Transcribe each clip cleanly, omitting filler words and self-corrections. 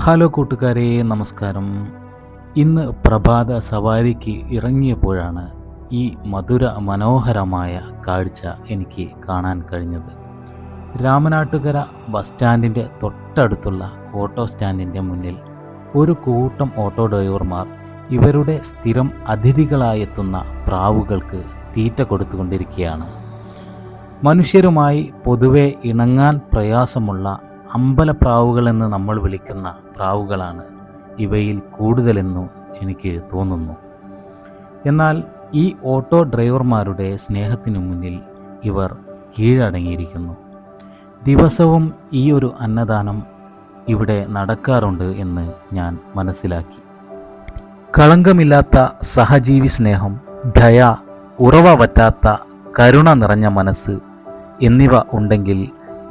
Hello കൂട്ടുകാരെ, നമസ്കാരം. ഇന്ന് പ്രഭാത സവാരിക്ക് ഇറങ്ങിയപ്പോഴാണ് ഈ മധുര മനോഹരമായ കാഴ്ച എനിക്ക് കാണാൻ കഴിഞ്ഞത്. രാമനാട്ടുകര ബസ് സ്റ്റാൻഡിൻ്റെ തൊട്ടടുത്തുള്ള ഓട്ടോ സ്റ്റാൻഡിൻ്റെ മുന്നിൽ ഒരു കൂട്ടം ഓട്ടോ ഡ്രൈവർമാർ ഇവരുടെ സ്ഥിരം അതിഥികളായെത്തുന്ന പ്രാവുകൾക്ക് തീറ്റ കൊടുത്തുകൊണ്ടിരിക്കുകയാണ്. മനുഷ്യരുമായി പൊതുവെ ഇണങ്ങാൻ പ്രയാസമുള്ള അമ്പലപ്രാവുകളെന്ന് നമ്മൾ വിളിക്കുന്ന പ്രാവുകളാണ് ഇവയിൽ കൂടുതലെന്നു എനിക്ക് തോന്നുന്നു. എന്നാൽ ഈ ഓട്ടോ ഡ്രൈവർമാരുടെ സ്നേഹത്തിനു മുന്നിൽ ഇവർ കീഴടങ്ങിയിരിക്കുന്നു. ദിവസവും ഈ ഒരു അന്നദാനം ഇവിടെ നടക്കാറുണ്ട് എന്ന് ഞാൻ മനസ്സിലാക്കി. കളങ്കമില്ലാത്ത സഹജീവി സ്നേഹം, ദയ, ഉറവ വറ്റാത്ത കരുണ നിറഞ്ഞ മനസ്സ് എന്നിവ ഉണ്ടെങ്കിൽ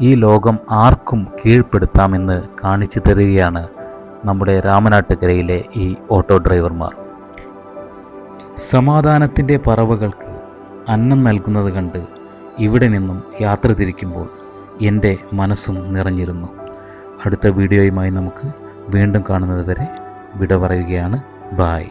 ഈ ലോകം ആർക്കും കീഴ്പ്പെടുത്താമെന്ന് കാണിച്ചു തരികയാണ് നമ്മുടെ രാമനാട്ടുകരയിലെ ഈ ഓട്ടോ ഡ്രൈവർമാർ. സമാധാനത്തിൻ്റെ പറവകൾക്ക് അന്നം നൽകുന്നത് കണ്ട് ഇവിടെ നിന്നും യാത്ര തിരിക്കുമ്പോൾ എൻ്റെ മനസ്സും നിറഞ്ഞിരുന്നു. അടുത്ത വീഡിയോയുമായി നമുക്ക് വീണ്ടും കാണുന്നത് വരെ വിട പറയുകയാണ്. ബായ്.